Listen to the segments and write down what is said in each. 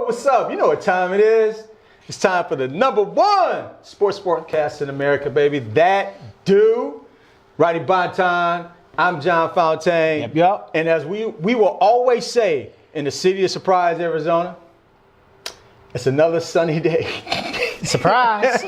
What's up? You know what time it is. It's time for the #1 sports sportcast in America, baby. That dude, Rodney Bonton. I'm John Fontaine. Yep. And as we will always say in the city of Surprise, Arizona, it's another sunny day. Surprise.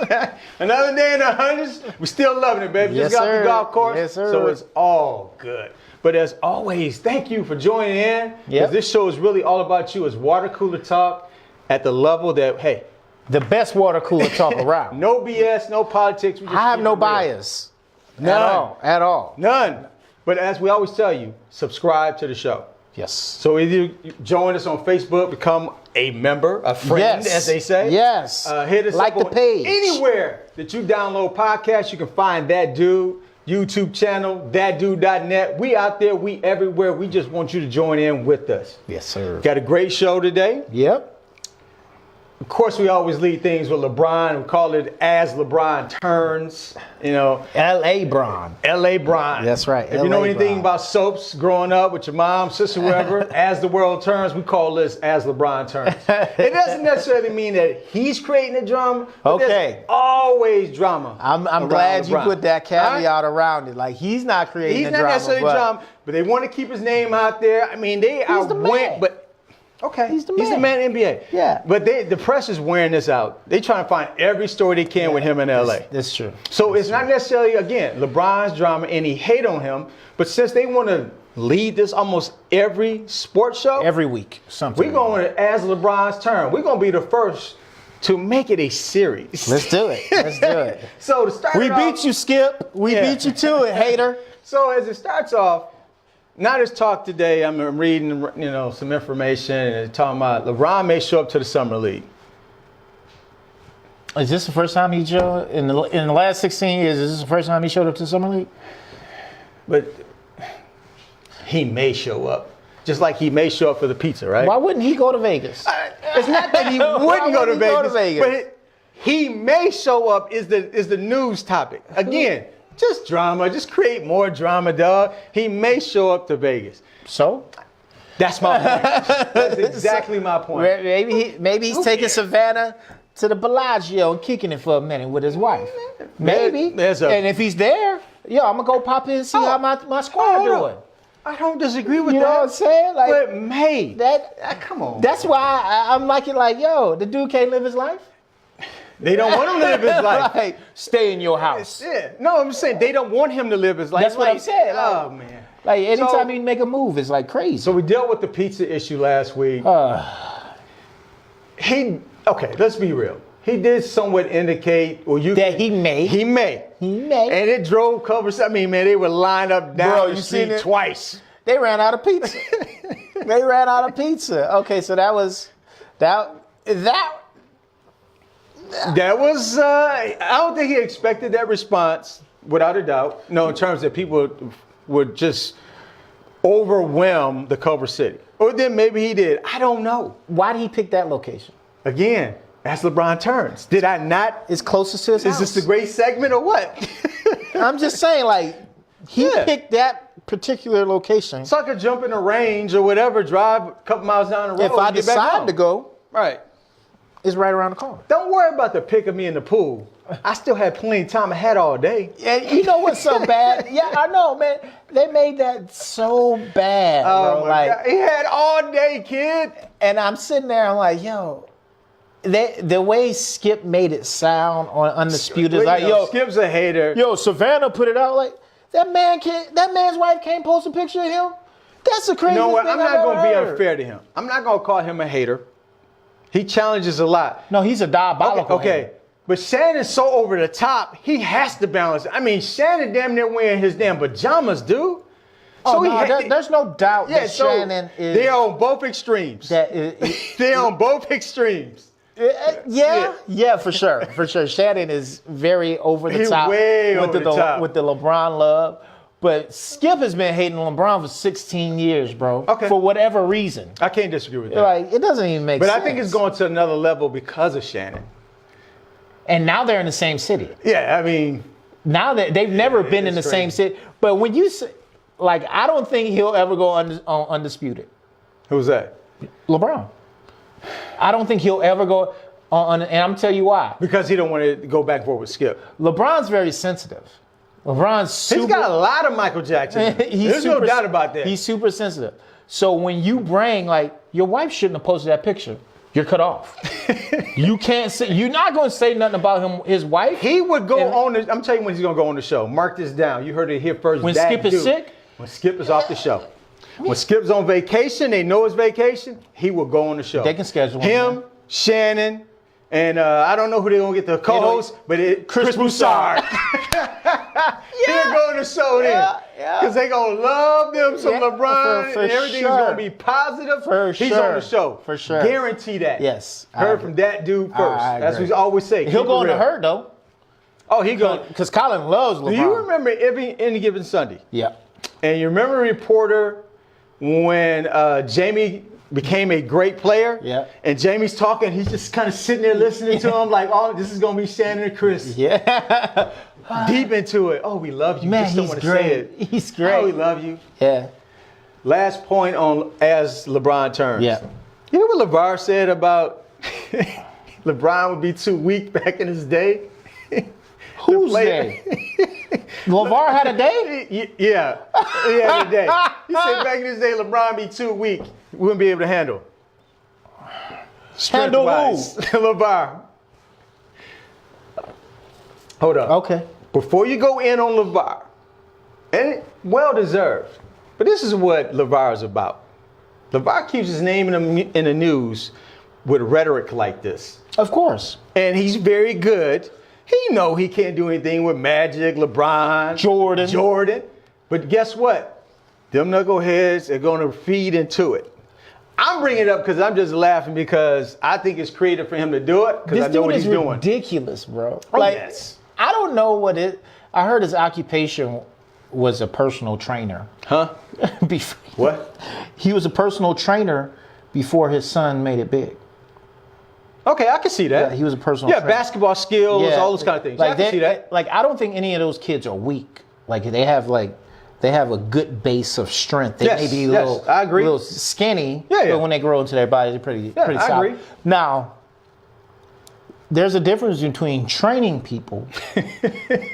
Another day in the hundreds. We're still loving it, baby. Yes, Just got off sir. the golf course. Yes, sir. So it's all good. But as always, thank you for joining in. Yep. Because this show is really all about you. It's water cooler talk at the level that, hey, The best water cooler talk around. no BS, no politics. We just I have keep no it real. bias. None. At all. None. But as we always tell you, subscribe to the show. Yes. So either you join us on Facebook, become a member, a friend, Yes. as they say. Yes. Hit us Like up the on page. Anywhere that you download podcasts, you can find That Dude YouTube channel, thatdude.net. We out there, we everywhere. We just want you to join in with us. Yes, sir. Got a great show today. Yep. Of course, we always lead things with LeBron. We call it As LeBron Turns. You know, L.A. Bron. L.A. Bron. That's right, If you know LA anything Bron. about soaps growing up with your mom, sister, whoever, as the world turns, we call this As LeBron Turns. It doesn't necessarily mean that he's creating the drama. But Okay. There's always drama. I'm around glad you LeBron. put that All right? caveat around it. Like, he's not creating He's the not drama. necessarily but drama, but they want to keep his name out there. I mean, they He's the man. but okay, He's the man man. in the NBA. Yeah. But the press is wearing this out. They trying to find every story they can with him in LA. That's true. So it's not necessarily, again, LeBron's drama, any hate on him, but since they want to lead this almost every sports show, Every week, something. we're going to, as LeBron's turn, we're going to be the first to make it a series. Let's do it. Let's do it. So to start We it off- beat you, Skip. We Yeah. beat you to it, hater. So as it starts off, now this talk today, I'm reading, some information and it's talking about LeBron may show up to the Summer League. Is this the first time he showed in the last 16 years? Is this the first time he showed up to the Summer League? But he may show up. Just like he may show up for the pizza, right? Why wouldn't he go to Vegas? It's not that he Why wouldn't go to wouldn't he go to Vegas, Vegas? but he may show up is the news topic. Again, just drama, just create more drama, dog. He may show up to Vegas. So That's my point. That's exactly my point. maybe he's taking Savannah to the Bellagio and kicking it for a minute with his wife. Maybe. And if he's there, I'm gonna go pop in and see how my squad Hold doing. on. I don't disagree with You that. know what I'm saying? Like But may come on. that's why I'm like it. Like, the dude can't live his life. They don't want him to live his life. Like, stay in your house. Yeah. No, I'm saying they don't want him to live his life. That's what I'm saying. Like, Oh man. Like anytime So- he make a move, it's like crazy. So we dealt with the pizza issue last week. Let's be real. He did somewhat indicate, That he may. He may. And it drove covers. I mean, man, they were lined up down Bro, the you street seen it? twice. They ran out of pizza. They ran out of pizza. Okay, so that was that. That was, I don't think he expected that response, without a doubt. No, in terms that people would just overwhelm the Culver City. Or then maybe he did. I don't know. Why did he pick that location? Again, that's LeBron turns. Did I not? It's closest to his Is house. this the great segment or what? I'm just saying, like, he Yeah. picked that particular location. So I could jump in the range or whatever, drive a couple miles down the road. If I and get back decide home. to go, Right. it's right around the corner. Don't worry about the pick of me in the pool. I still had plenty of time. I had all day. And you know what's so bad? Yeah, I know, man. They made that so bad, Oh bro. my Like, God. He had all day, kid. and I'm sitting there, I'm like, the way Skip made it sound on Undisputed, Well, like, you know, Skip's a hater. Savannah put it out like that man's wife can't post a picture of him. That's the You craziest know what? thing I'm I've not ever going to be heard. unfair to him. I'm not going to call him a hater. He challenges a lot. No, he's a diabolical. Okay. hater. But Shannon's so over the top, he has to balance it. I mean, Shannon damn near wearing his damn pajamas, dude. Oh, he no, had- there's no doubt Yeah, that so Shannon is. they're on both extremes. They're on both extremes. Yeah, for sure, for sure. Shannon is very over the He's top way with over the top. with the LeBron love. But Skip has been hating LeBron for 16 years, bro. Okay. For whatever reason. I can't disagree with that. Like, it doesn't even make But sense. I think it's going to another level because of Shannon. And now they're in the same city. Yeah, I mean, Now that they've never been in the it's same city. But when you say, like, I don't think he'll ever go on Undisputed. who's that? LeBron. I don't think he'll ever go on. And I'm tell you why. Because he don't want to go back and forth with Skip. LeBron's very sensitive. He's got a lot of Michael Jackson. There's no doubt about that. He's super sensitive. So when you bring, like, your wife shouldn't have posted that picture. You're cut off. You can't say, you're not going to say nothing about him, his wife. He would go on the, I'm telling you when he's going to go on the show. Mark this down. You heard it here first. When Skip is sick? When Skip is off the show. When Skip's on vacation, they know it's vacation, he will go on the show. They can schedule him, Shannon, and I don't know who they're going to get the co-host, but Chris Broussard. He'll go on the show then. Because they're going to love them some LeBron, for and everything's going to be positive. He's on the show. For sure. Guarantee that. Yes. Heard from that dude first. That's what we always say. He'll go on the hurt, though. Oh, he going. Because Colin loves LeBron. Do you remember any given Sunday? Yeah. And you remember Reporter when Jamie became a great player? Yeah. And Jamie's talking, he's just kind of sitting there listening to him like, oh, this is going to be Shannon and Chris. Yeah. Deep into it. Oh, we love you. Man, just don't he's want to great. say it. He's great. Oh, we love you. Yeah. Last point on as LeBron turns. Yeah. You know what LeVar said about LeBron would be too weak back in his day? Whose day? LeVar had a day? Yeah. He had a day. He said back in his day, LeBron be too weak. We wouldn't be able to handle. Handle who? LeVar. Hold up. Okay. Before you go in on LeVar, and well deserved, but this is what LeVar is about. LeVar keeps his name in the news with rhetoric like this. Of course. And he's very good. He know he can't do anything with Magic, LeBron, Jordan. But guess what? Them knuckleheads are going to feed into it. I'm bringing it up because I'm just laughing because I think it's creative for him to do it because I know what he's doing. This dude is ridiculous, bro. Oh, like, yes. I don't know what it. I heard his occupation was a personal trainer. Huh? What? He was a personal trainer before his son made it big. Okay, I can see that. Yeah, he was a personal trainer. Basketball skills, all those kind of things. Like I can see that. Like, I don't think any of those kids are weak. Like, they have a good base of strength. They may be I agree. a little skinny, Yeah. but when they grow into their bodies, they're pretty solid. I agree. Now, there's a difference between training people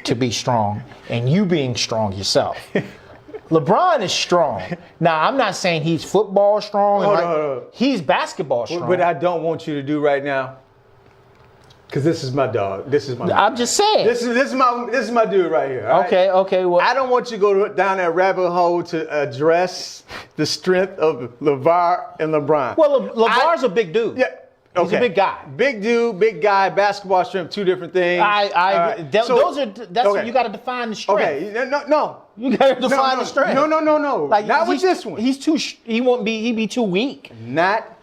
to be strong and you being strong yourself. LeBron is strong. Now, I'm not saying he's football strong. Hold on. He's basketball strong. What I don't want you to do right now, because this is my dog. This is my. I'm just saying. This is my dude right here. All right? Okay. Well, I don't want you to go down that rabbit hole to address the strength of LeVar and LeBron. Well, LeVar's a big dude. Yeah. Okay. He's a big guy. Big dude, big guy, basketball strength, two different things. That's okay. You got to define the strength. Okay, no. You got to define the strength. No. Like, Not with this one. He'd be too weak. Not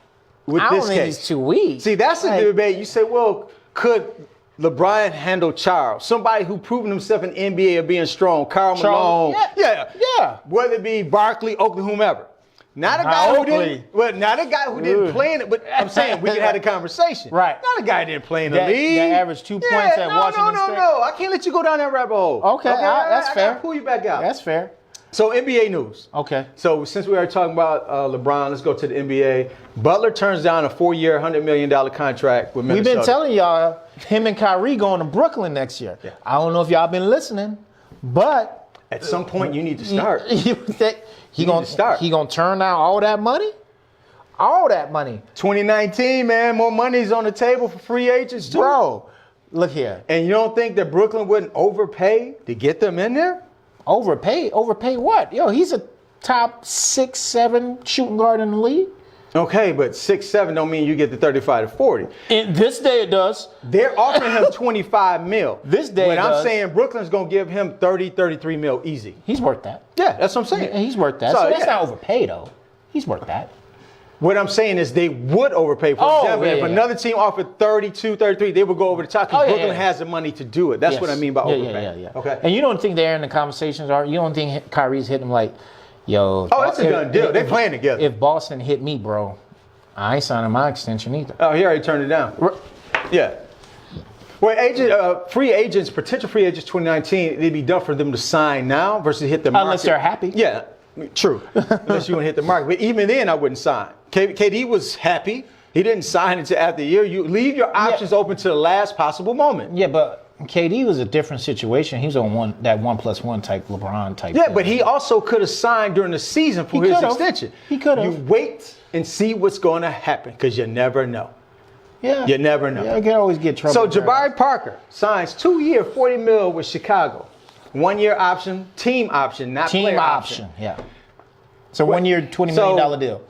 with I this don't think case. he's too weak. See, that's the debate. You say, well, could LeBron handle Charles? Somebody who proven himself in NBA of being strong. Karl Malone. Yeah. Whether it be Barkley, Oakland, whomever. Not a guy who didn't play in it, but I'm saying we can have a conversation. Right. Not a guy who didn't play in the league. That averaged 2 points at Washington State. No. I can't let you go down that rabbit hole. Okay, that's fair. I gotta pull you back out. That's fair. So NBA news. Okay. So since we are talking about LeBron, let's go to the NBA. Butler turns down a 4-year, $100 million contract with Minnesota. We've been telling y'all him and Kyrie going to Brooklyn next year. Yeah. I don't know if y'all been listening, but at some point you need to start. He gonna turn down all that money? All that money. 2019, man, more money's on the table for free agents too. Bro, look here. And you don't think that Brooklyn wouldn't overpay to get them in there? Overpay? Overpay what? Yo, he's a top 6-7 shooting guard in the league. Okay, but 6-7 don't mean you get the 35 to 40. In this day it does. They're offering him 25 mil. This day But it does. I'm saying Brooklyn's going to give him 30, 33 mil easy. He's worth that. Yeah, that's what I'm saying. He's worth that. So that's not overpay, though. He's worth that. What I'm saying is they would overpay. For example, if another team offered 32, 33, they would go over the top because Brooklyn has the money to do it. That's what I mean by overpay. Yeah. Okay. And you don't think they're in the conversations are? You don't think Kyrie's hitting him like, yo. Oh, it's a done deal. They're playing together. If Boston hit me, bro, I ain't signing my extension either. Oh, he already turned it down. Yeah. Well, free agents, potential free agents 2019, it'd be done for them to sign now versus hit the market. Unless they're happy. Yeah, true. Unless you want to hit the market. But even then, I wouldn't sign. KD was happy. He didn't sign until after the year. You leave your options open to the last possible moment. Yeah, but KD was a different situation. He was on that 1+1 type LeBron type. Yeah, thing. but he also could have signed during the season for his extension. He could have. You wait and see what's going to happen because you never know. Yeah. You never know. Yeah, you can always get trouble. So Jabari Parker signs 2-year, $40 million with Chicago. 1-year option, team option, not team player option. Yeah. So 1 year, $20 million deal.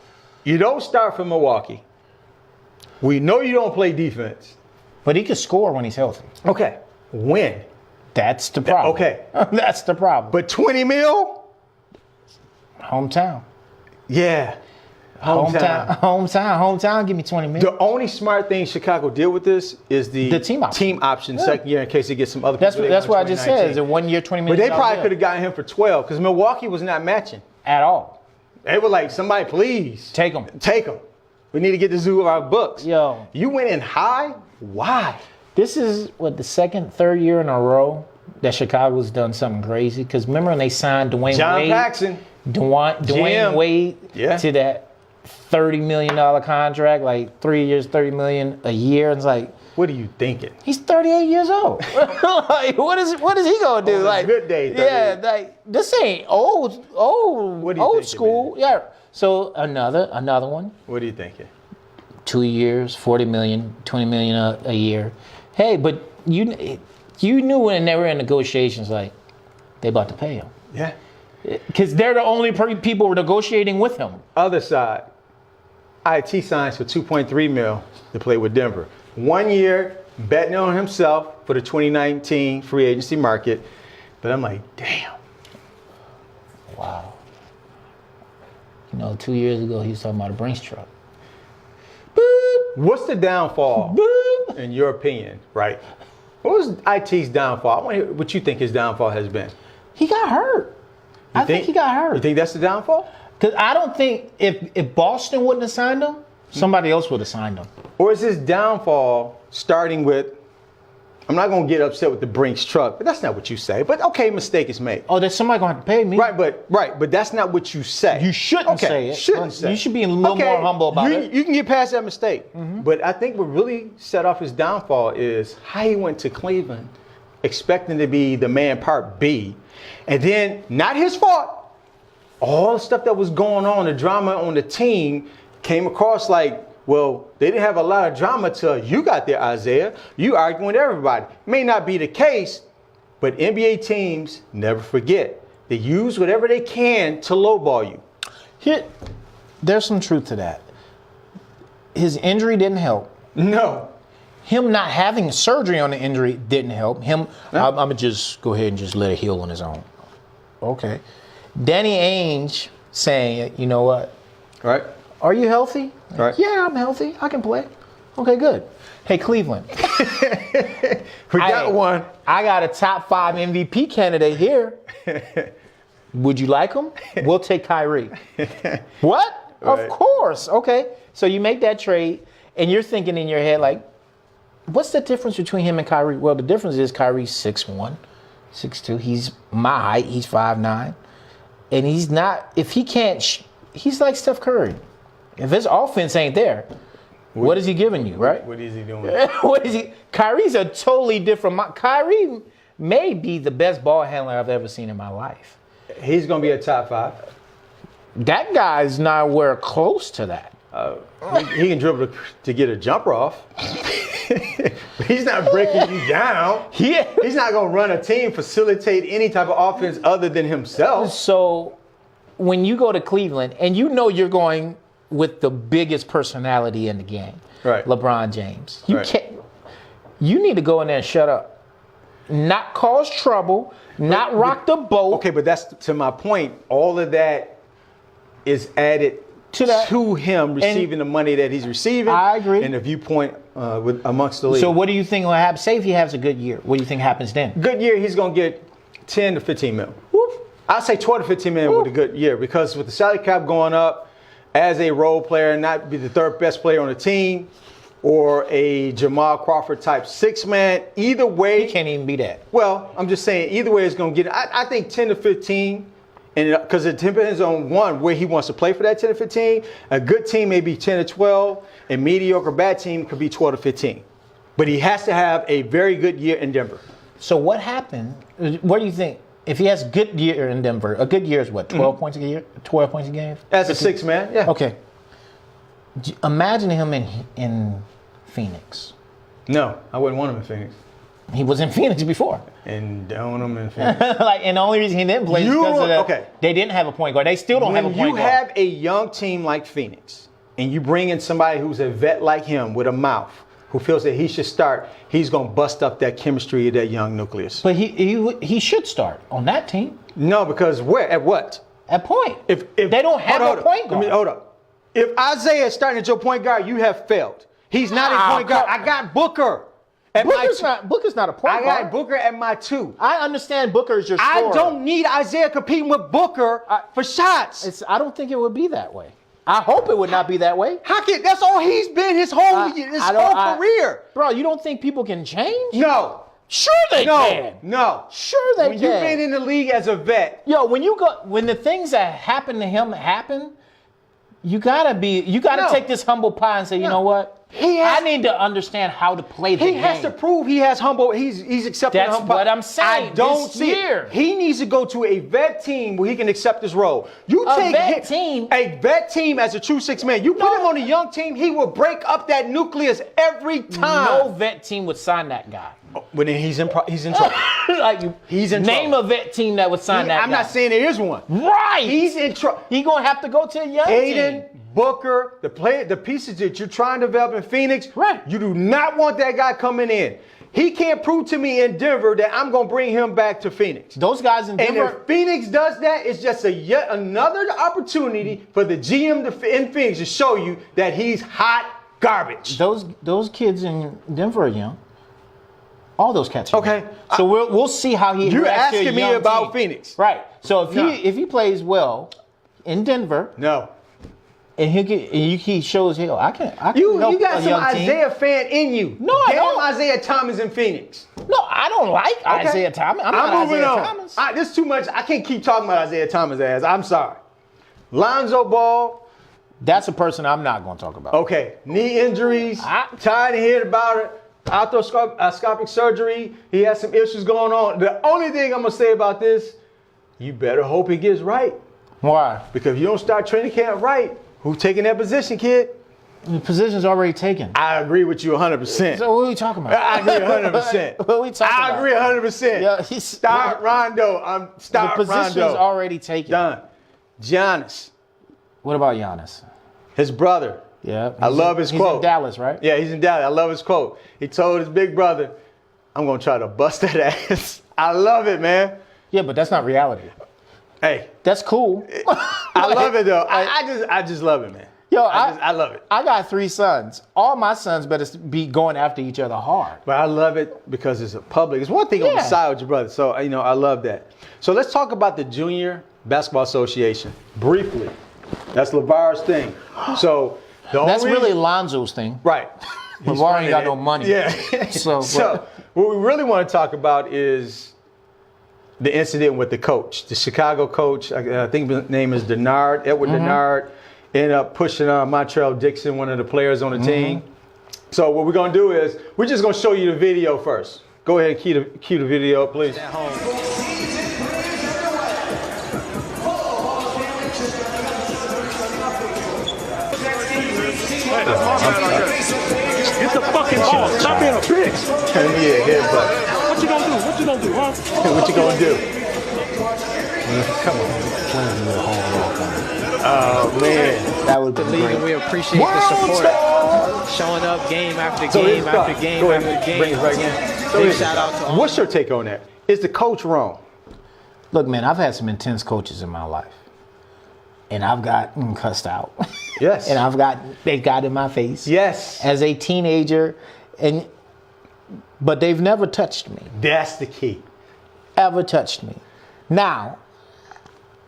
You don't start from Milwaukee. We know you don't play defense. But he could score when he's healthy. Okay. Win. That's the problem. Okay. That's the problem. But $20 million? Hometown. Yeah. Hometown, give me $20 million. The only smart thing Chicago did with this is the team option. second year in case they get some other That's people. what I just said. Is a 1 year, $20 million. But they probably could have gotten him for 12 because Milwaukee was not matching. At all. They were like, somebody please. Take him. Take him. We need to get the zoo of our books. Yo. You went in high? Why? This is, the third year in a row that Chicago's done something crazy. Because remember when they signed Dwayne Wade? John Paxson. Dwayne Wade to that $30 million contract, like 3 years, $30 million a year. It's like, what are you thinking? he's 38 years old. Like, what is he gonna do? Like good day. Yeah, like this ain't old school. Man? Yeah. So another one. What are you thinking? 2 years, $40 million, $20 million a year. Hey, but you knew when they were in negotiations, like they about to pay him. Yeah. Because they're the only people negotiating with him. Other side, IT signs for $2.3 million to play with Denver. 1 year, betting on himself for the 2019 free agency market. But I'm like, damn. Wow. 2 years ago, he was talking about a Brinks truck. Boop. What's the downfall, Boop. In your opinion, right? What was IT's downfall? I want to hear what you think his downfall has been. He got hurt. I think he got hurt. You think that's the downfall? Because I don't think if Boston wouldn't have signed him, somebody else would have signed him. Or is his downfall starting with, I'm not going to get upset with the Brinks truck, but that's not what you say. But okay, mistake is made. Oh, there's somebody going to have to pay me. Right, but that's not what you say. You shouldn't say it. Shouldn't say. You should be a little more humble about it. You can get past that mistake. Mm-hmm. But I think what really set off his downfall is how he went to Cleveland expecting to be the man part B. And then, not his fault, all the stuff that was going on, the drama on the team came across like, well, they didn't have a lot of drama till you got there, Isaiah. You arguing with everybody. May not be the case, but NBA teams never forget. They use whatever they can to lowball you. There's some truth to that. His injury didn't help. No. Him not having surgery on the injury didn't help. I'm going to just go ahead and just let it heal on his own. Okay. Danny Ainge saying, you know what? Right. Are you healthy? Right. Yeah, I'm healthy. I can play. Okay, good. Hey, Cleveland. We got one. I got a top 5 MVP candidate here. Would you like him? We'll take Kyrie. What? Right. Of course. Okay. So you make that trade, and you're thinking in your head, like, what's the difference between him and Kyrie? Well, the difference is Kyrie's 6'1", 6'2". He's my height. He's 5'9". And he's not, if he can't, he's like Steph Curry. If his offense ain't there, what is he giving you, right? What is he doing? What is he? Kyrie's a totally different. Kyrie may be the best ball handler I've ever seen in my life. He's going to be a top 5. That guy's nowhere close to that. He can dribble to get a jumper off. He's not breaking you down. Yeah. He's not going to run a team, facilitate any type of offense other than himself. So when you go to Cleveland and you know you're going with the biggest personality in the game, right? LeBron James. You need to go in there and shut up. Not cause trouble, not rock the boat. Okay, but that's to my point. All of that is added to him receiving the money that he's receiving. I agree. And the viewpoint amongst the league. So what do you think will happen? Say if he has a good year, what do you think happens then? Good year, he's going to get 10 to 15 mil. I'd say 12 to 15 million with a good year because with the salary cap going up, as a role player, not be the third best player on the team, or a Jamal Crawford type 6-man, either way. He can't even be that. Well, I'm just saying, either way it's going to get, I think 10 to 15 And because it depends on one, where he wants to play for that 10 to 15. A good team may be 10 to 12, and mediocre bad team could be 12 to 15. But he has to have a very good year in Denver. So what happened? What do you think? If he has a good year in Denver, a good year is what, 12 points a year? 12 points a game? As a six man, yeah. Okay. Imagine him in Phoenix. No, I wouldn't want him in Phoenix. He was in Phoenix before. And don't him in Phoenix. And the only reason he didn't play is because of they didn't have a point guard. They still don't have a point guard. When you have a young team like Phoenix, and you bring in somebody who's a vet like him with a mouth, who feels that he should start, he's going to bust up that chemistry of that young nucleus. But he should start on that team. No, because where? At what? At point. If they don't have a point guard. Hold up. If Isaiah is starting at your point guard, you have failed. He's not a point guard. I got Booker. Booker's not a point guard. I got Booker at my 2. I understand Booker is your scorer. I don't need Isaiah competing with Booker for shots. I don't think it would be that way. I hope it would not be that way. That's all he's been his whole career. Bro, you don't think people can change? No. Sure they can. No. Sure they can. When you've been in the league as a vet. Yo, when the things that happen to him happen, you gotta take this humble pie and say, you know what? I need to understand how to play the game. He has to prove he's accepting That's humble. what I'm saying. I don't see it. He needs to go to a vet team where he can accept his role. A vet team as a true 6-man. You put him on a young team, he will break up that nucleus every time. No vet team would sign that guy. Well, then he's in trouble. He's in Name trouble. a vet team that would sign that guy. I'm not saying there is one. Right. He's in trouble. He's going to have to go to a young team. Booker, the pieces that you're trying to develop in Phoenix, right. You do not want that guy coming in. He can't prove to me in Denver that I'm going to bring him back to Phoenix. Those guys in Denver. And if Phoenix does that, it's just yet another opportunity for the GM in Phoenix to show you that he's hot garbage. Those kids in Denver are young. All those cats are okay. young. So we'll see how he. You're asking me about Phoenix, right? So if he plays well in Denver, no. And he shows, hey, I can You help got a some young Isaiah team. fan in you. No, I don't. Isaiah Thomas in Phoenix. No, I don't like Isaiah Thomas. I'm not moving Isaiah on. Thomas. This is too much. I can't keep talking about Isaiah Thomas ass. I'm sorry. Lonzo Ball. That's a person I'm not going to talk about. Okay. Knee injuries. Tired of hearing about it. Arthroscopic surgery. He has some issues going on. The only thing I'm going to say about this, you better hope he gets right. Why? Because if you don't start training camp right, who's taking that position, kid? The position's already taken. I agree with you 100%. So what are we talking about? I agree 100%. What are we talking about? I agree 100%. Yeah, start Rondo. Start Rondo. The position's already taken. Done. Giannis. What about Giannis? His brother. Yeah. I love his quote. He's in Dallas, right? Yeah, he's in Dallas. I love his quote. He told his big brother, I'm going to try to bust that ass. I love it, man. Yeah, but that's not reality. Hey. That's cool. I love it, though. I just love it, man. Yo, I love it. I got 3 sons. All my sons better be going after each other hard. But I love it because it's a public. It's one thing on the side with your brother. So, I love that. So let's talk about the Junior Basketball Association briefly. That's LeVar's thing. So that's really Lonzo's thing. Right. LeVar ain't got no money. Yeah. So what we really want to talk about is the incident with the coach, the Chicago coach. I think his name is Edward Denard. Ended up pushing Montrell Dixon, one of the players on the team. So what we're going to do is we're just going to show you the video first. Go ahead and cue the video up, please. At home. Get the fucking ball. Stop being a bitch. What you gonna do? What you gonna do, huh? What you gonna do? Come on. Oh, man. That would be The league, great. and we appreciate the support. Showing up game after game after game Go after ahead, game. bring it right in. Big shout out to all. What's your take on that? Is the coach wrong? Look, man, I've had some intense coaches in my life. And I've gotten cussed out. Yes. And they got in my face. Yes. As a teenager. But they've never touched me. That's the key. Ever touched me. Now,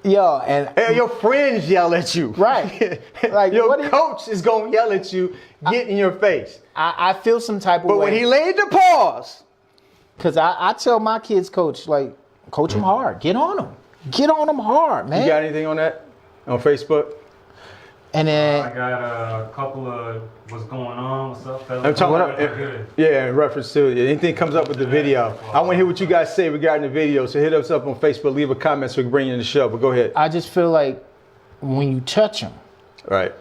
and your friends yell at you. Right. Like, your coach is going to yell at you, get in your face. I feel some type of way. But when he laid the pause. Because I tell my kids, coach, like, coach them hard. Get on them. Get on them hard, man. You got anything on that? On Facebook? And I then got a couple of what's going on, what's up, fellas. I'm talking What about, up? Good. yeah, in reference to anything comes up with the video. I want to hear what you guys say regarding the video. So hit us up on Facebook, leave a comment so we can bring you in the show. But go ahead. I just feel like when you touch them, Right.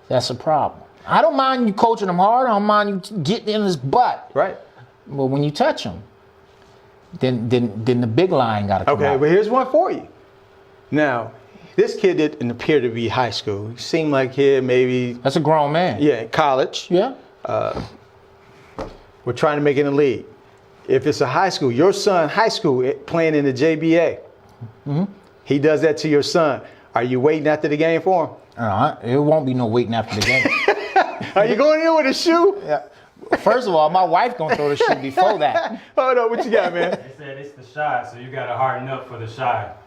that's a problem. I don't mind you coaching them hard. I don't mind you getting in his butt. Right. But when you touch them, then the big line got to come Okay, out. but here's one for you. Now, this kid didn't appear to be high school. He seemed like he maybe, That's a grown man. yeah, in college. Yeah. We're trying to make it in the league. If it's a high school, your son, high school, playing in the JBA, he does that to your son. Are you waiting after the game for him? It won't be no waiting after the game. Are you going in with a shoe? Yeah. First of all, my wife gonna throw the shoe before that. Hold on, what you got, man? They said it's the shot, so you got to harden up for the shot.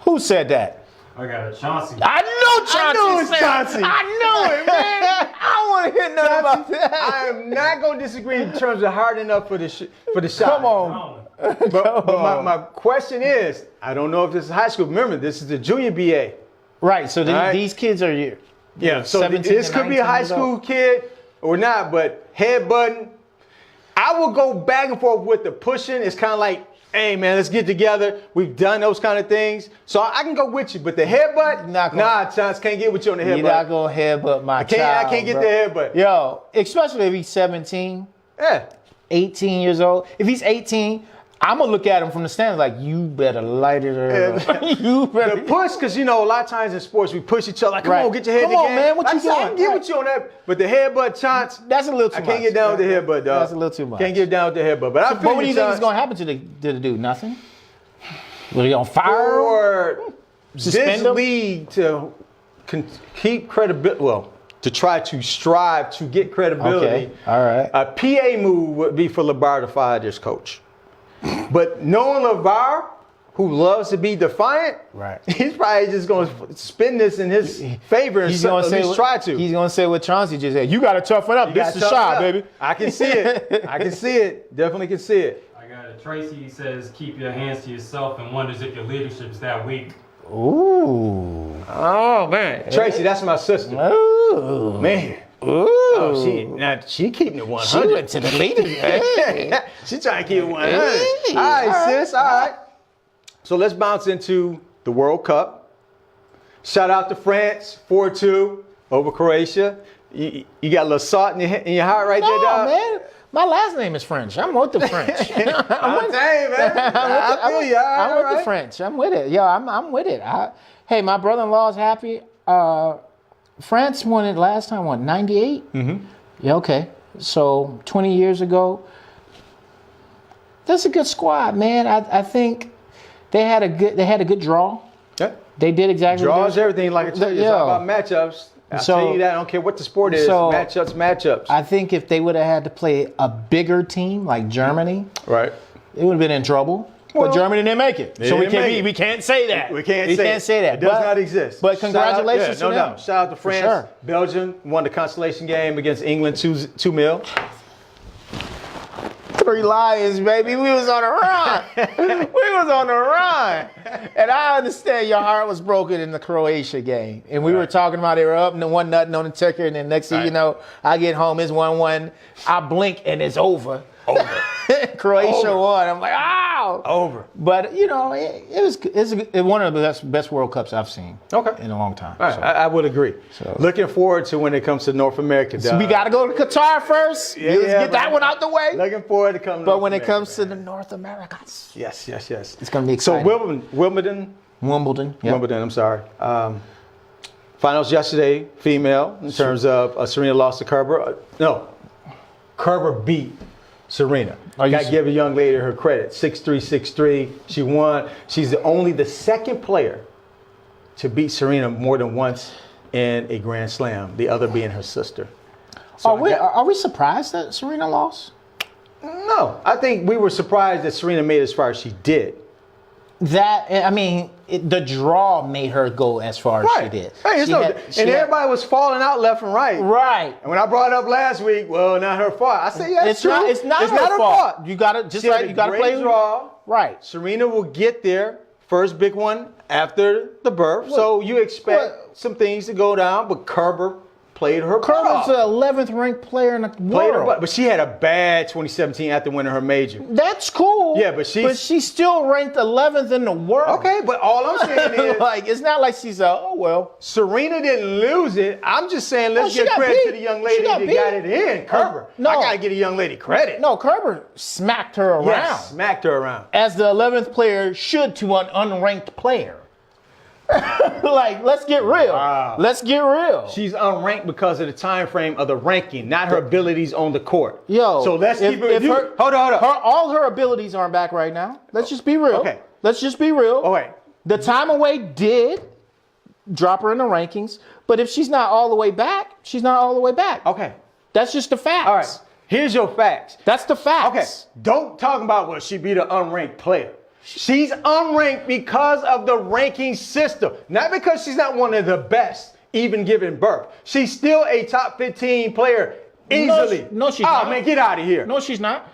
Who said that? I got a Chauncey. I know Chauncey. I knew it was said- Chauncey. I know it, man. I don't want to hear nothing about that. I am not going to disagree in terms of hard enough for the shot. Come on. But my question is, I don't know if this is high school. Remember, this is the junior BA. Right. So All right. these kids are here. Yeah, so 17 this and could be a 19 high years school old. kid or not, but headbutting. I will go back and forth with the pushing. It's kind of like, hey, man, let's get together. We've done those kind of things. So I can go with you, but the headbutt, Not gonna- nah, Chance, can't get with you on the You're not headbutt. gonna headbutt my I child. can't get bro. the headbutt. Yo, especially if he's 17, Yeah. 18 years old. If he's 18, I'm gonna look at him from the stands like, you better light it up. You better. The push, because you know, a lot of times in sports we push each other. Like, come Right. on, get your head Come in the on, game. man, what Like you I said, I doing? can get Right. with you on that, but the headbutt, Chance, That's a little too I much. can't get down with the headbutt, dog. That's a little too much. Can't get down with the headbutt. But I feel But what do you think Chance, is gonna happen to the dude? Nothing. Will he on fire? for Suspend this him? league to keep credibility, well, to try to strive to get credibility, Okay, all right. a PA move would be for LeVar to fire this coach. But knowing LeVar, who loves to be defiant, Right. he's probably just going to spin this in his favor and He's gonna at say least try to. He's gonna say what Chauncey just said. You gotta toughen up. You This gotta is the toughen shot, up. baby. I can see it. I can see it. Definitely can see it. I got a Tracy says keep your hands to yourself and wonders if your leadership's that weak. Ooh. Oh man, Tracy, that's my sister. Ooh. Man. Ooh. Oh, she keeping it 100. She went to the leader. Hey. She trying to keep it 100. Hey. All right, All right. sis. All right. So let's bounce into the World Cup. Shout out to France, 4-2 over Croatia. You got a little salt in your heart right there, No, dog? man. My last name is French. I'm with the French. I'm telling you, man. I feel you. All I'm right, with all the right. French. I'm with it. Yo, I'm with it. Hey, my brother-in-law's happy. France won it last time, what, 98? Mm-hmm. Yeah, okay. So 20 years ago. That's a good squad, man. I think they had a good draw. Yeah. They did exactly what Draws they- everything, like I told you. It's all about matchups. I'll So- tell you that. I don't care what the sport is. so- Matchups. I think if they would have had to play a bigger team like Germany, right. it would have been in trouble. Well, but Germany didn't make it. they So didn't make it. we can't say that. We can't say that. It does But- not exist. But congratulations Shout out, to no them. doubt. Shout out to For France. sure. Belgium won the consolation game against England 2-0. 3 Lions, baby. We was on a run. We was on a run. And I understand your heart was broken in the Croatia game. And we were talking about they were up and 1-0 on the ticker. And then next thing you know, I get home, it's 1-1. I blink and it's over. Croatia won. I'm like, ow. Over. But, you know, it's one of the best World Cups I've seen Okay. in a long time. All right, So- I would agree. Looking forward to when it comes to North America. So we got to go to Qatar first. Yeah, Let's yeah, get that man. one out the way. Looking forward to coming. But when it comes to the North Americas, yes, it's going to be So exciting. Wimbledon. Yeah. Wimbledon. I'm sorry. Finals yesterday, female in terms of Serena lost to Kerber. No, Kerber beat Serena. Are you Got to give a young lady her credit. 6-3, 6-3. She won. She's only the second player to beat Serena more than once in a Grand Slam. The other being her sister. So Are we surprised that Serena lost? No, I think we were surprised that Serena made it as far as she did. The draw made her go as far as she did. Hey, She had- everybody was falling out left and right. Right. And when I brought it up last week, well, not her fault. I said, yeah, It's not her fault. You gotta She had a play. great draw. Right. Serena will get there. first big one after the birth. So you expect some things to go down, but Kerber played her butt Kerber's off. the 11th ranked player in the Played her world. butt, but she had a bad 2017 after winning her major. That's cool. Yeah, but she's still ranked 11th in the world. Okay, but all I'm saying is, Like, it's not like she's oh well. Serena didn't lose it. I'm just saying, let's she give got credit beat. to the young She lady got that beat. got it in. Kerber. no. I gotta give a young lady credit. No, Kerber smacked her around. Yes, smacked her around. As the 11th player should to an unranked player. Like, let's get real. Wow. Let's get real. She's unranked because of the time frame of the ranking, not her abilities on the court. Yo, so let's keep it. her, Hold on. all her abilities aren't back right now. Let's just be real. Okay. Let's just be real. Okay. The time away did drop her in the rankings, but if she's not all the way back, she's not all the way back. Okay. That's just the facts. All right. Here's your facts. That's the facts. Okay. Don't talk about what she be the unranked player. She's unranked because of the ranking system, not because she's not one of the best, even giving birth. She's still a top 15 player easily. No, she's oh, not. man, get out of here. No, she's not.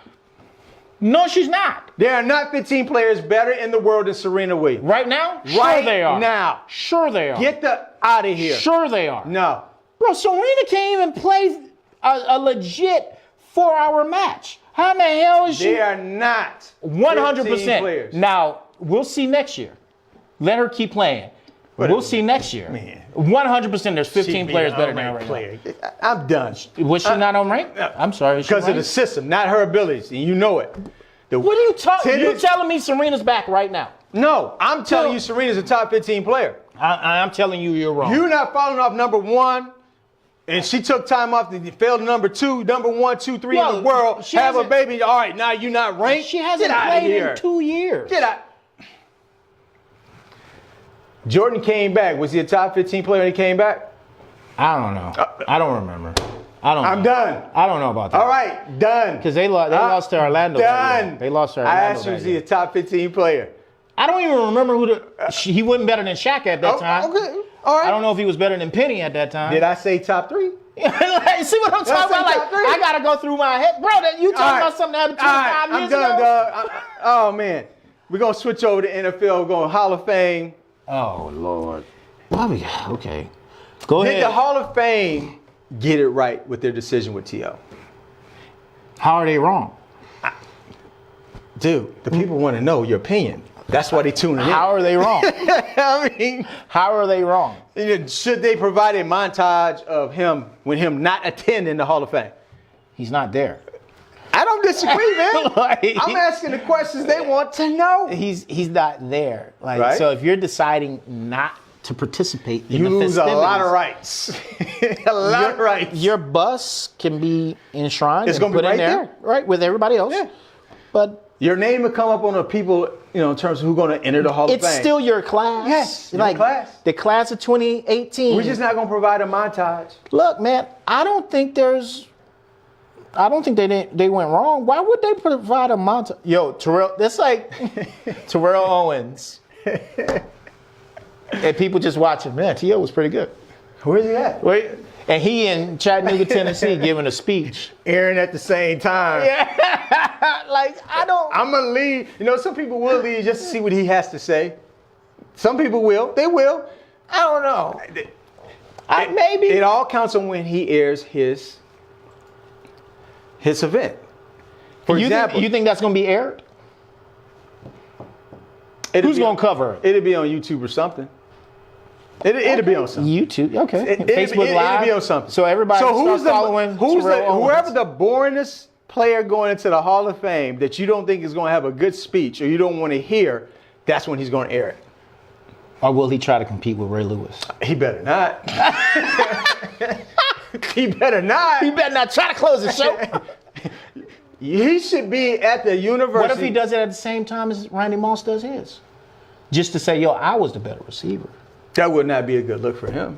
No, she's not. There are not 15 players better in the world than Serena Williams. Right now? Right sure they are. now. Sure they are. Get the out of here. Sure they are. No. Bro, Serena can't even play a legit 4-hour match. How in the hell is she? They are not 15 players. 100%. Now, we'll see next year. Let her keep playing. We'll see next year. Man. 100% there's 15 She'd be players an better than her unranked right player. I'm done. now. Was she not on rank? I'm sorry. Because of the system, not her abilities, and you know it. What are you talking? You Tennis- telling me Serena's back right now? No, I'm telling No. you Serena's a top 15 player. I'm telling you you're wrong. You're not falling off number one, and she took time off to fail to number two, number 1, 2, 3 in Yo, the world, she have a hasn't- baby. All right, now you're not ranked. She hasn't Get out of played here. in 2 years. Get out. Jordan came back. Was he a top 15 player when he came back? I don't know. I don't remember. I don't know. I'm done. I don't know about that. All right, done. Because they lost to Orlando. that year. Done. They lost to I Orlando. asked you, that is he year. a top 15 player? I don't even remember who he wasn't better than Shaq at that time. Okay, all right. I don't know if he was better than Penny at that time. Did I say top 3? Like, see what I'm talking about? say Like, top 3? I gotta go through my head, bro. That you talking about something that happened 25 I'm years done, ago? dog. Oh man, we're gonna switch over to NFL. We're going Hall of Fame. Oh Lord. Okay. Go Did ahead. the Hall of Fame get it right with their decision with T.O.? How are they wrong? Dude, the people want to know your opinion. That's why they tune in. How are they wrong? I mean, How are they wrong? should they provide a montage of him not attending the Hall of Fame? He's not there. I don't disagree, man. Like- I'm asking the questions they want to know. He's not there. Like, Right. so if you're deciding not to participate in You the lose a lot of festivities, rights. a lot of rights. your bus can be enshrined. It's and gonna be put in right there, there. right, with everybody else. Yeah. But Your name will come up on the people, in terms of who's going to enter the Hall of it's Fame. still your class. Yes, your like class. the class of 2018. We're just not going to provide a montage. Look, man, I don't think they went wrong. Why would they provide a montage? Yo, Terrell, that's like Terrell Owens. And people just watching, man, T.O. was pretty good. Where's he at? Wait, and he in Chattanooga, Tennessee, giving a speech. Aaron at the same time. Like, I don't. I'm going to leave. Some people will leave just to see what he has to say. Some people will. They will. I don't know. Maybe. It all counts on when he airs his event. For example, you think that's going to be aired? it'll Who's be- going to cover it? It'll be on YouTube or something. It'll be on something. YouTube. Okay. Facebook It'll Live. be on something. So everybody who's start following Terrell Owens. whoever the boringest player going into the Hall of Fame that you don't think is going to have a good speech or you don't want to hear, that's when he's going to air it. Or will he try to compete with Ray Lewis? He better not. He better not. He better not try to close the show. He should be at the university. What if he does it at the same time as Randy Moss does his? Just to say, yo, I was the better receiver. That would not be a good look for him.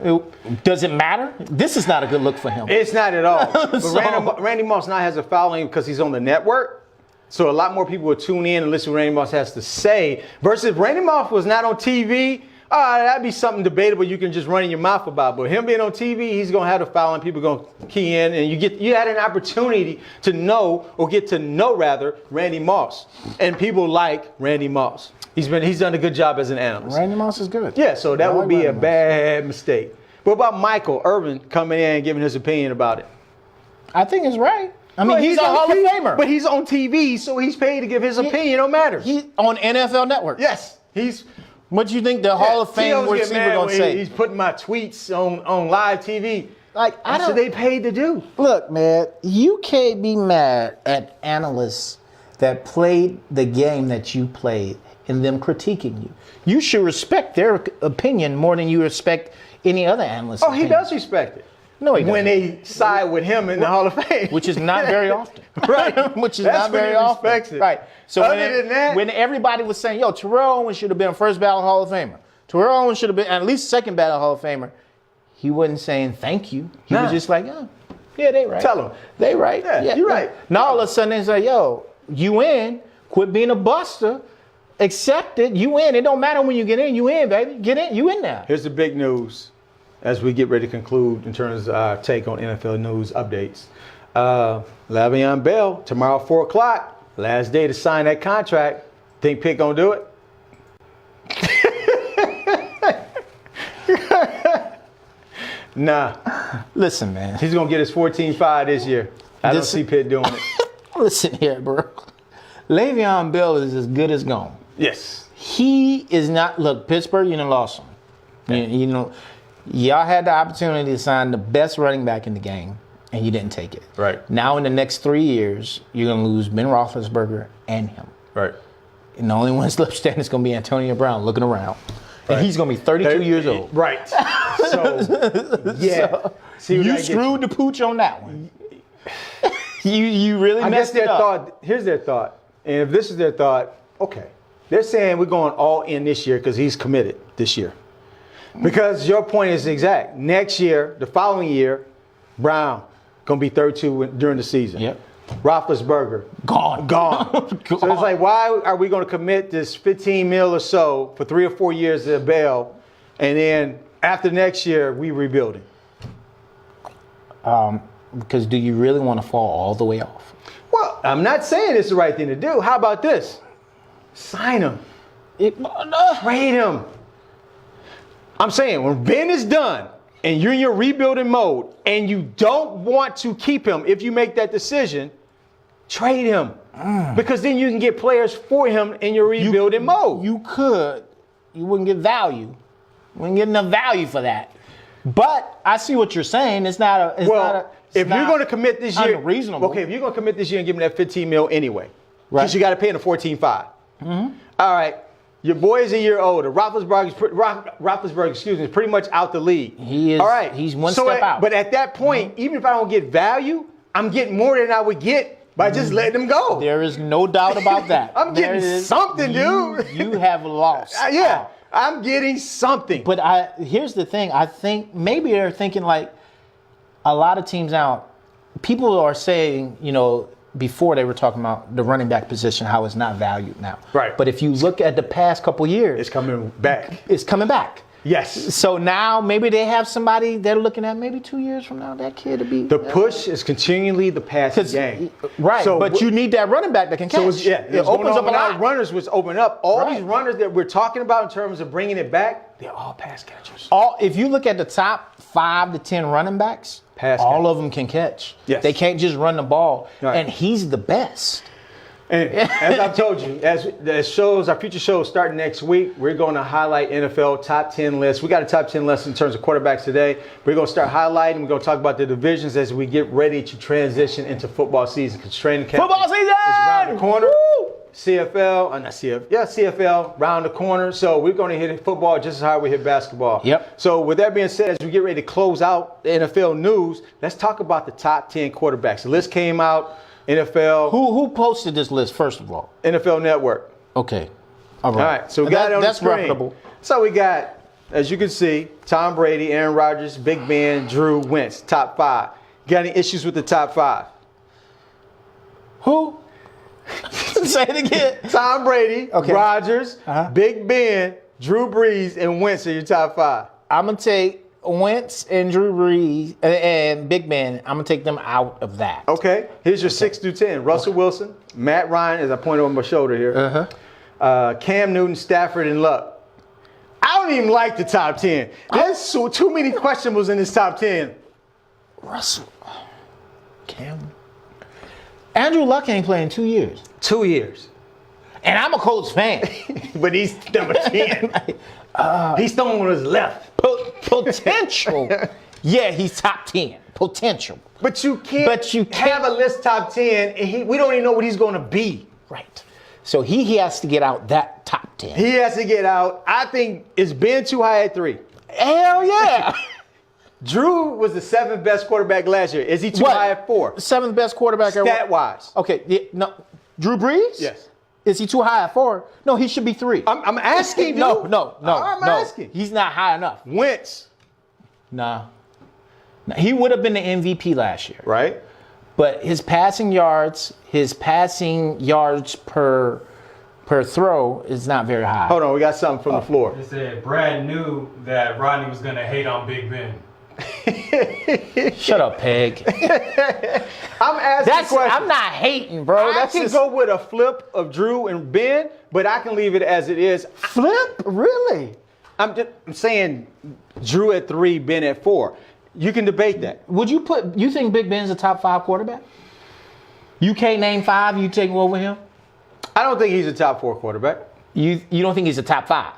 Does it matter? This is not a good look for him. It's not at all. But So- Randy Moss now has a following because he's on the network. So a lot more people will tune in and listen to what Randy Moss has to say. Versus Randy Moss was not on TV that'd be something debatable you can just run in your mouth about. But him being on TV, he's going to have a following. People going to key in. And you had an opportunity to know, or get to know rather, Randy Moss. And people like Randy Moss. He's done a good job as an analyst. Randy Moss is good. Yeah, so that I would like be Randy a Moss. bad mistake. What about Michael Irvin coming in and giving his opinion about it? I think it's right. I mean, Well, he's a on Hall of TV, Famer. But he's on TV, so he's paid to give his opinion. No matter. He's on NFL Network. Yes, he's. What do you think the Hall of Fame T.O.'s get receiver mad going when to say? He's putting my tweets on live TV. Like, I That's don't. what they paid to do. Look, man, you can't be mad at analysts that played the game that you played and them critiquing you. You should respect their opinion more than you respect any other analyst. Oh, he does respect it. No, he When doesn't. they side with him in the Hall of Fame. Which is not very often. Right. Which is That's not when very he often. respects it. Right. So Other than that- when everybody was saying, yo, Terrell Owens should have been first ballot Hall of Famer. Terrell Owens should have been at least second ballot Hall of Famer. He wasn't saying thank you. He was Nah. just like, oh, yeah, they right. Tell 'em. They right. Yeah, you're right. Now all of a sudden they say, yo, you win. Quit being a buster. Accept it. You win. It don't matter when you get in. You in, baby. Get in. You in there. Here's the big news as we get ready to conclude in terms of our take on NFL news updates. Le'Veon Bell, tomorrow 4 o'clock, last day to sign that contract. Think Pitt gonna do it? Nah, Listen, man. he's gonna get his 14-5 this year. I don't This- see Pitt doing it. Listen here, bro. Le'Veon Bell is as good as gone. Yes. He is not. Look, Pittsburgh, you done lost him. You know, y'all had the opportunity to sign the best running back in the game, and you didn't take it. Right. Now, in the next 3 years, you're gonna lose Ben Roethlisberger and him. Right. And the only one left standing is gonna be Antonio Brown looking around, and he's gonna be 32 years old. Right. So, yeah. See what I You get screwed the pooch on that one. you really I guess messed their it up. thought, here's their thought. And if this is their thought, okay. They're saying we're going all in this year because he's committed this year. Because your point is exact. Next year, the following year, Brown going to be 32 during the season. Yep. Roethlisberger, Gone. gone. So it's like, why are we going to commit this 15 mil or so for 3 or 4 years to Bell, and then after next year, we rebuilding? Because do you really want to fall all the way off? Well, I'm not saying it's the right thing to do. How about this? Sign him. Trade him. I'm saying when Ben is done and you're in your rebuilding mode and you don't want to keep him, if you make that decision, trade him. Because then you can get players for him in your rebuilding mode. You could. You wouldn't get value. You wouldn't get enough value for that. But I see what you're saying. It's not a. It's not a, it's if you're not going to commit this year, unreasonable. okay, if you're going to commit this year and give him that 15 mil anyway, because Right. you got to pay him the 14.5. All right, your boy is a year older. Roethlisberger, excuse me, is pretty much out the league. He is. All right, He's one step out. But at that point, even if I don't get value, I'm getting more than I would get by just letting him go. There is no doubt about that. I'm getting There is- something, dude. You have lost. Yeah, I'm getting something. But here's the thing. I think maybe they're thinking like a lot of teams now. People are saying, before they were talking about the running back position, how it's not valued now. Right. But if you look at the past couple years, It's coming back. it's coming back. Yes. So now maybe they have somebody they're looking at maybe 2 years from now, that kid to be. The push is continually the passing game. Right. So but you need that running back that can catch. So it opens up a lot. Runners was open up. All Right. these runners that we're talking about in terms of bringing it back, they're all pass catchers. If you look at the top 5 to 10 running backs, Pass all catch. of them can catch. Yes. They can't just run the ball. Right. And he's the best. And as I've told you, as shows, our future shows starting next week, we're going to highlight NFL top 10 lists. We got a top 10 list in terms of quarterbacks today. We're going to start highlighting. We're going to talk about the divisions as we get ready to transition into football season. Because training camp Football season! is around the corner. Woo! CFL, round the corner. So we're going to hit football just as hard we hit basketball. Yep. So with that being said, as we get ready to close out the NFL news, let's talk about the top 10 quarterbacks. The list came out, NFL, Who posted this list, first of all? NFL Network. Okay. All All right, so we got it on That's the screen. reputable. So we got, as you can see, Tom Brady, Aaron Rodgers, Big Ben, Drew, Wentz, top 5. Got any issues with the top 5? Who? Say it again. Tom Brady, Okay. Rodgers, Uh-huh. Big Ben, Drew Brees and Wentz are your top 5. I'm gonna take Wentz and Drew Brees and Big Ben. I'm gonna take them out of that. Okay. Here's your 6 through 10. Russell Wilson, Matt Ryan, as I point over my shoulder here. Cam Newton, Stafford, and Luck. I don't even like the top 10. There's too many questionables in this top 10. Russell, Cam, Andrew Luck ain't playing 2 years, 2 years. and I'm a Colts fan. But he's number 10. He's throwing with his left. Potential, yeah, he's top 10. Potential, But you can't, have a list top 10 and we don't even know what he's going to be. right? So he has to get out that top 10. He has to get out. I think it's Ben too high at 3. Hell yeah! Drew was the 7th best quarterback last year. Is he too high at 4? 7th best quarterback ever. Stat-wise. Okay, no, Drew Brees. Yes. Is he too high at 4? No, he should be 3. I'm asking, dude. No. I'm asking. He's not high enough. Wentz. Nah. He would have been the MVP last year. Right? But his passing yards per throw is not very high. Hold on, we got something from the floor. They said Brad knew that Rodney was going to hate on Big Ben. Shut up, Peg. I'm asking questions. I'm not hating, bro. I can go with a flip of Drew and Ben, but I can leave it as it is. flip? Really? I'm saying Drew at 3, Ben at 4. You can debate that. You think Big Ben's a top 5 quarterback? You can't name 5, you take over him? I don't think he's a top 4 quarterback. You don't think he's a top 5?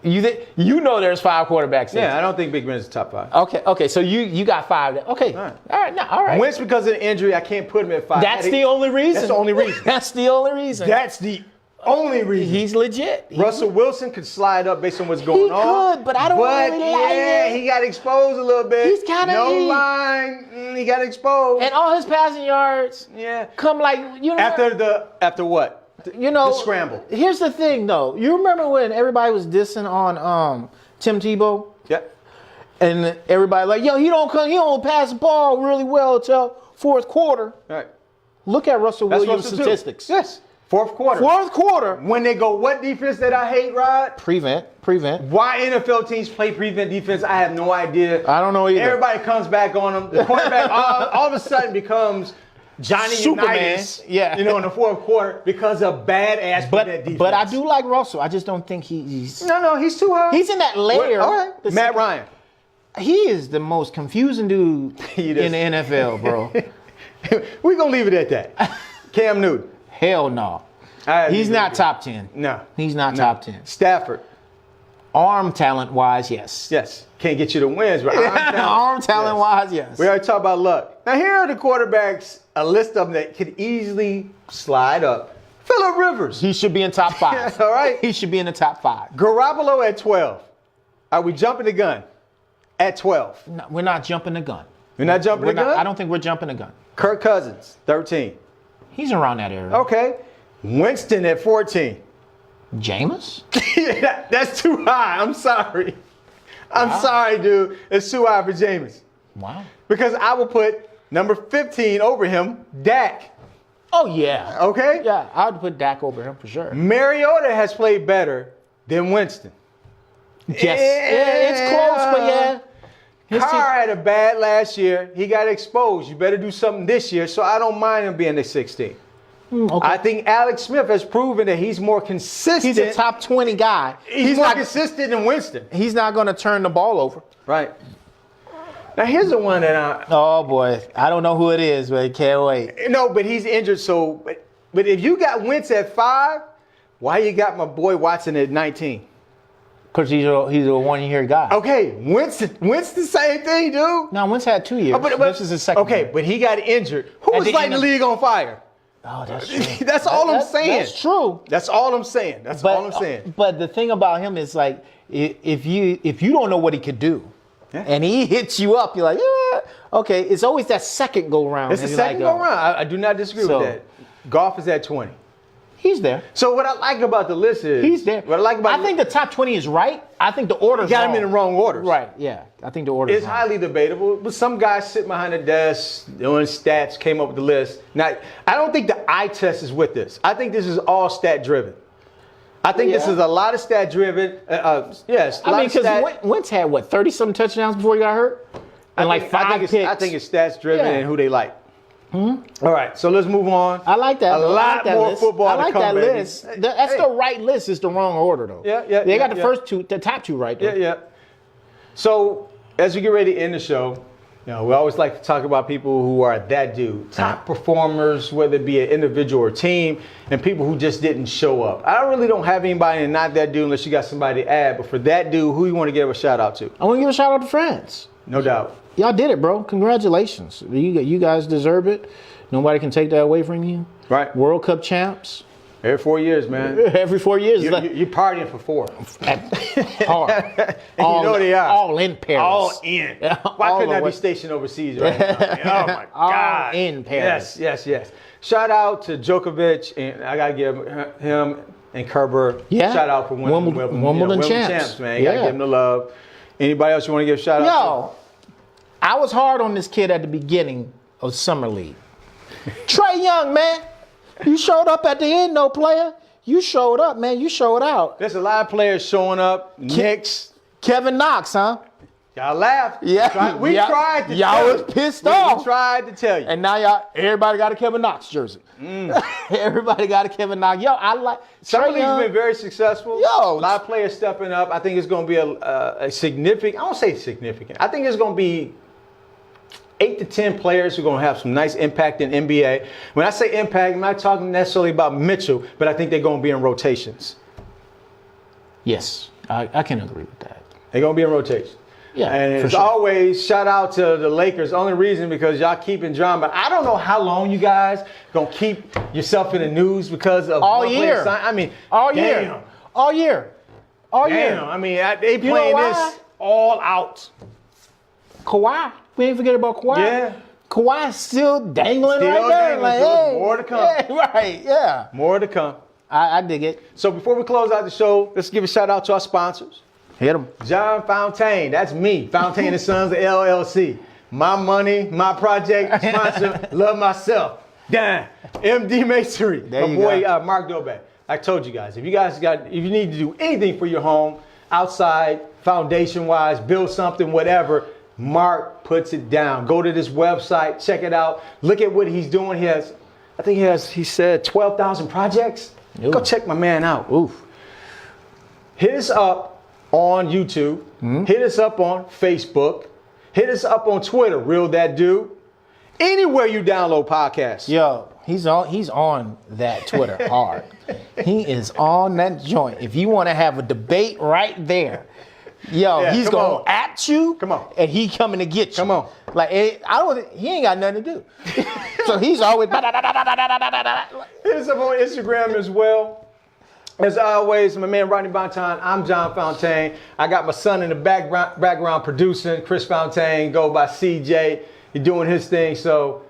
You know there's 5 quarterbacks. Yeah, I don't think Big Ben is a top 5. Okay. So you got 5. Okay. All right. Wentz, because of the injury, I can't put him at 5. That's the only reason. That's the only reason. That's the only reason. That's the only reason. He's legit. Russell Wilson could slide up based on what's going on. He could, but I don't really like it. He got exposed a little bit. He's kinda no neat. line. He got exposed. And all his passing yards come like After what? The scramble. Here's the thing, though. You remember when everybody was dissing on Tim Tebow? Yeah. And everybody like, yo, he don't pass the ball really well till fourth quarter. All right. Look at Russell Williams' Russell too. statistics. Yes. Fourth quarter. When they go, what defense that I hate, Rod? Prevent. Why NFL teams play prevent defense, I have no idea. I don't know either. Everybody comes back on them. The quarterback all of a sudden becomes Johnny Superman. Unitas, Yeah. in the fourth quarter because of badass prevent defense. But I do like Russell. I just don't think he's. No, he's too high. He's in that layer. All right. Matt Ryan. He is the most confusing dude in the NFL, bro. We're going to leave it at that. Cam Newton. Hell no. He's not top 10. No. He's not top 10. Stafford. Arm talent wise, yes. Yes. Can't get you the wins, but arm talent wise, yes. We already talked about Luck. Now here are the quarterbacks, a list of them that could easily slide up. Phillip Rivers. He should be in top 5. All right. He should be in the top 5. Garoppolo at 12. Are we jumping the gun? At 12. No, we're not jumping the gun. You're not jumping the gun? I don't think we're jumping the gun. Kirk Cousins, 13. He's around that area. Okay. Winston at 14. Jameis? That's too high. I'm sorry. I'm sorry, dude. It's too high for Jameis. Wow. Because I will put number 15 over him, Dak. Oh, yeah. Okay? Yeah, I would put Dak over him for sure. Mariota has played better than Winston. Yes. Yeah, it's close, but yeah. Carr had a bad last year. He got exposed. You better do something this year, so I don't mind him being the 16. Okay. I think Alex Smith has proven that he's more consistent. He's a top 20 guy. He's more consistent than Winston. He's not going to turn the ball over. Right. Now, here's the one that Oh, boy. I don't know who it is, but I can't wait. No, but he's injured, so... But if you got Wentz at 5, why you got my boy Watson at 19? Because he's a one-year guy. Okay, Wentz the same thing, dude. No, Wentz had 2 years. But this is his second year. Okay, but he got injured. Who was lighting the league on fire? Oh, that's true. That's all I'm saying. That's true. That's all I'm saying. That's all I'm saying. But the thing about him is like, if you don't know what he could do, and he hits you up, you're like, yeah, okay. It's always that second go round. It's the second go round. I do not disagree with that. Goff is at 20. He's there. So what I like about the list is he's there. What I like about I think the top 20 is right. I think the order's got wrong. him in the wrong order. Right. Yeah. I think the order is It's highly debatable, but some guys sit behind the desk doing stats, came up with the list. Now, I don't think the eye test is with this. I think this is all stat driven. I think this Yeah. is a lot of stat driven. Yes, a I lot mean, of stat. because Wentz had what 30-something touchdowns before he got hurt, and like 5 picks. I think it's stats driven Yeah. and who they like. All right, so let's move on. I like that. A though. I lot like that more list. football I to like come, that baby. list. That's Hey. the right list. It's the wrong order though. Yeah. They got the yeah. first two, the top two right. Though. Yeah. So as we get ready to end the show, we always like to talk about people who are that dude, top performers, whether it be an individual or team, and people who just didn't show up. I really don't have anybody and not that dude unless you got somebody to add. But for that dude, who you want to give a shout out to? I want to give a shout out to France. No doubt. Y'all did it, bro. Congratulations. You guys deserve it. Nobody can take that away from you. Right. World Cup champs. Every 4 years, man. Every 4 years. You're partying for 4. Hard. And you know they are. All in Paris. All in. Why All couldn't I the be way- stationed overseas right now? Oh my All God. in Paris. Yes. Shout out to Djokovic, and I gotta give him and Kerber Yeah. shout out for winning Wimbledon champs. man. You gotta Yeah. give him the love. Anybody else you want to give a shout out Yo, I was hard on this kid at the beginning of Summer League. Trae Young, man. You showed up at the end, no player. You showed up, man. You showed out. to? There's a lot of players showing up. Knicks. Kevin Knox, huh? Y'all laughed. Yeah. We Yeah. tried to Y'all tell was you. pissed We off. tried to tell you. And now everybody got a Kevin Knox jersey. Everybody got a Kevin Knox. Yo, I like Summer Trae League's Young. been very successful. Yo. A lot of players stepping up. I think it's going to be a significant. I don't say significant. I think it's going to be 8 to 10 players who are going to have some nice impact in NBA. When I say impact, I'm not talking necessarily about Mitchell, but I think they're going to be in rotations. Yes, I can agree with that. They're going to be in rotation. Yeah, And for as sure. always, shout out to the Lakers. Only reason because y'all keeping drama. I don't know how long you guys going to keep yourself in the news because of All one player year. sign- I mean, All damn. year. All year. All Damn. year. I mean, they know playing why? this all out. Kawhi. We ain't forget about Kawhi. Yeah. Kawhi's still dangling Still right there. dangling, Like, so hey, more to come. Yeah, right, yeah. More to come. I dig it. So before we close out the show, let's give a shout out to our sponsors. Hit him. John Fontaine, that's me. Fontaine and Sons LLC. My money, my project, sponsor, love myself. Dan, MD Masonry. There My you boy go. Mark Dobek. I told you guys, if you need to do anything for your home, outside, foundation-wise, build something, whatever, Mark puts it down. Go to this website, check it out. Look at what he's doing. He said 12,000 projects. Ooh. Go check my man out. Oof. Hit us up on YouTube. Hit us up on Facebook. Hit us up on Twitter, Real That Dude. Anywhere you download podcasts. Yo, he's on that Twitter hard. He is on that joint. If you want to have a debate right there, yo, Yeah, he's come going on. at you. Come on. And he coming to get you. Come on. Like he ain't got nothing to do. So he's always Hit us up on Instagram as well. As always, my man Rodney Bonton, I'm John Fontaine. I got my son in the background producing, Chris Fontaine, go by CJ. He's doing his thing. So